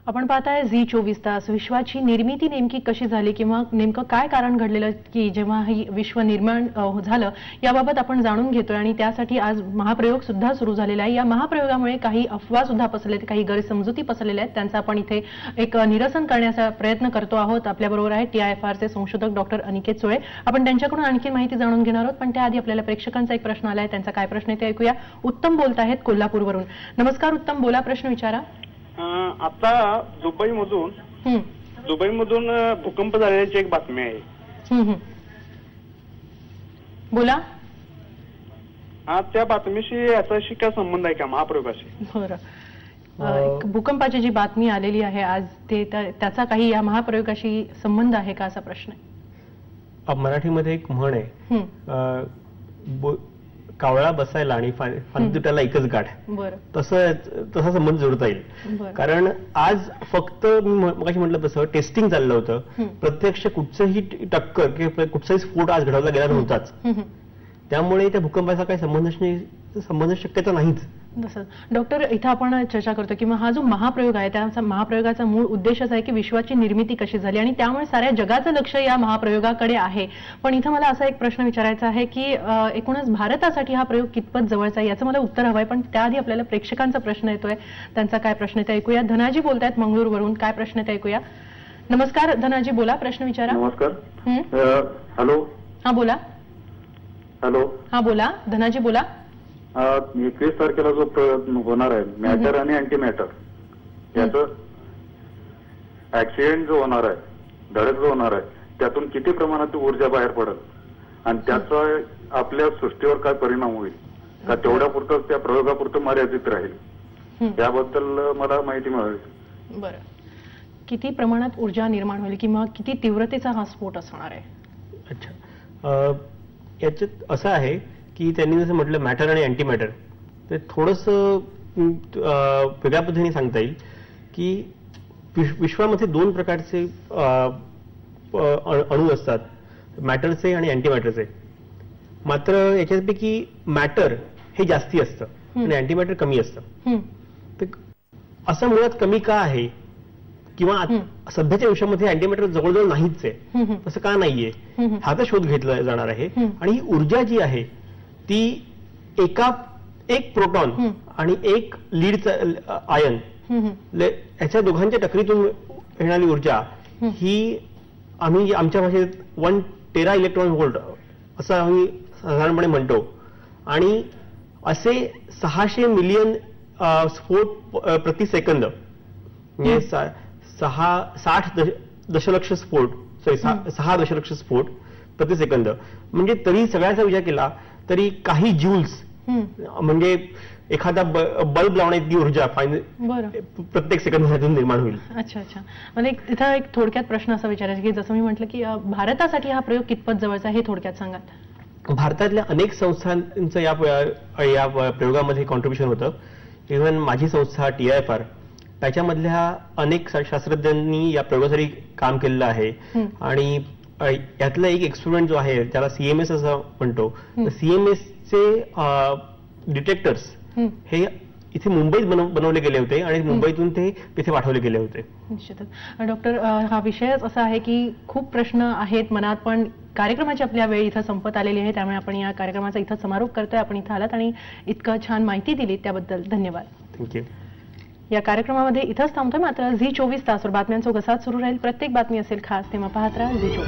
आपण पाहताय झी24 तास. विश्वाची निर्मिती नेमकी कशी झाली किंवा नेमकं काय कारण घडलेलं की जेव्हा ही विश्व निर्माण झालं याबाबत आपण जाणून घेतोय आणि त्यासाठी आज महाप्रयोग सुद्धा सुरू झालेला आहे. या महाप्रयोगामुळे काही अफवा सुद्धा पसरलेत, काही गैरसमजुती पसरलेल्या आहेत, त्यांचा आपण इथे एक निरसन करण्याचा प्रयत्न करतो आहोत. आपल्याबरोबर आहे TIFRचे संशोधक डॉक्टर अनिकेत सुळे. आपण त्यांच्याकडून आणखी माहिती जाणून घेणार आहोत, पण त्याआधी आपल्याला प्रेक्षकांचा एक प्रश्न आलाय. त्यांचा काय प्रश्न आहे ते ऐकूया. उत्तम बोलत आहेत कोल्हापूरवरून. नमस्कार उत्तम, बोला, प्रश्न विचारा. आता दुबईमधून भूकंप झाल्याची एक बातमी आहे. बोला. त्या बातमीशी याच्याशी काय संबंध आहे का महाप्रयोगाशी? बरं, भूकंपाची जी बातमी आलेली आहे आज ते त्याचा काही या महाप्रयोगाशी संबंध आहे का असा प्रश्न आहे. मराठीमध्ये एक म्हण आहे, कावळा बसायला आणि फांदी तुटायला एकच गाठ. तसा संबंध जोडता येईल. कारण आज फक्त मी मगाशी म्हटलं तसं टेस्टिंग चाललं होतं. प्रत्यक्ष कुठचंही टक्कर किंवा कुठचाही स्फोट आज घडवला गेला नव्हताच. त्यामुळे त्या भूकंपाचा काही संबंध शक्यता नाहीच. डॉक्टर, इथं आपण चर्चा करतो किंवा हा जो महाप्रयोग आहे त्या महाप्रयोगाचा मूळ उद्देशच आहे की विश्वाची निर्मिती कशी झाली आणि त्यामुळे साऱ्या जगाचं लक्ष या महाप्रयोगाकडे आहे. पण इथं मला असा एक प्रश्न विचारायचा आहे की एकूणच भारतासाठी हा प्रयोग कितपत जवळचा आहे याचं मला उत्तर हवंय. पण त्याआधी आपल्याला प्रेक्षकांचा प्रश्न येतोय, त्यांचा काय प्रश्न आहे ते ऐकूया. धनाजी बोलतायत मंगळूरवरून. काय प्रश्न आहे ते ऐकूया. नमस्कार धनाजी, बोला, प्रश्न विचारा. नमस्कार. हॅलो. हा बोला. हॅलो. हा बोला धनाजी, बोला. 21 तारखेला जो प्रयोग होणार आहे मॅटर आणि अँटी मॅटर याचं ऍक्सिडेंट जो होणार आहे, धडक जो होणार आहे, त्यातून किती प्रमाणात ऊर्जा बाहेर पडेल आणि त्याचा आपल्या सृष्टीवर काय परिणाम होईल का तेवढ्या पुरतं त्या प्रयोगापुरतं मर्यादित राहील याबद्दल मला माहिती मिळावी. बरं, किती प्रमाणात ऊर्जा निर्माण होईल किंवा किती तीव्रतेचा हा स्फोट असणार आहे? अच्छा, याच्यात असं आहे की त्यांनी जसं म्हटलं मॅटर आणि अँटी मॅटर, ते थोडंसं वेगळ्या पद्धतीने सांगता येईल की विश्वामध्ये दोन प्रकारचे अणू असतात, मॅटरचे आणि अँटी मॅटरचे. मात्र याच्यापैकी मॅटर हे जास्ती असतं आणि अँटी मॅटर कमी असतं. असं मुळात कमी का आहे किंवा सध्याच्या विश्वामध्ये अँटीमॅटर जवळजवळ नाहीच आहे, तसं का नाहीये हा तर शोध घेतला जाणार आहे. आणि ही ऊर्जा जी आहे ती एक प्रोटॉन आणि एक लीडचा आयन याच्या दोघांच्या टकरीतून येणारी ऊर्जा ही आम्ही आमच्या भाषेत 1 टेरा इलेक्ट्रॉन व्होल्ट असं आम्ही साधारणपणे म्हणतो. आणि असे 600 मिलियन स्फोट प्रति सेकंद म्हणजे 60 दशलक्ष स्फोट 6 दशलक्ष स्फोट प्रति सेकंद म्हणजे तरी सगळ्याचा विचार केला तरी काही ज्यूल्स म्हणजे एखादा बल्ब लावण्याची ऊर्जा प्रत्येक सेकंदातून निर्माण होईल. अच्छा अच्छा, मला इथं एक थोडक्यात प्रश्न असा विचारायचा की जसं मी म्हटलं की भारतासाठी हा प्रयोग कितपत जवळचा हे थोडक्यात सांगा. भारतातल्या अनेक संस्थांचं या प्रयोगामध्ये कॉन्ट्रीब्युशन होतं. इव्हन माझी संस्था TIFR त्याच्यामधल्या अनेक शास्त्रज्ञांनी या प्रयोगासाठी काम केलेलं आहे. आणि यातला एक एक्सपेरिमेंट जो आहे त्याला CMS असं म्हणतो. CMS चे डिटेक्टर्स हे इथे मुंबईत बनवले गेले होते आणि मुंबईतून ते तिथे पाठवले गेले होते. निश्चितच डॉक्टर, हा विषयच असा आहे की खूप प्रश्न आहेत मनात, पण कार्यक्रमाची आपल्या वेळ इथं संपत आलेली आहे, त्यामुळे आपण या कार्यक्रमाचा इथं समारोप करतोय. आपण इथं आलात आणि इतकं छान माहिती दिली त्याबद्दल धन्यवाद. थँक्यू. या कार्यक्रमामध्ये इथंच थांबतोय, मात्र झी24 तासवर बातम्यांचा घसात सुरू राहील. प्रत्येक बातमी असेल खास, तेव्हा पाहत राहा झी24.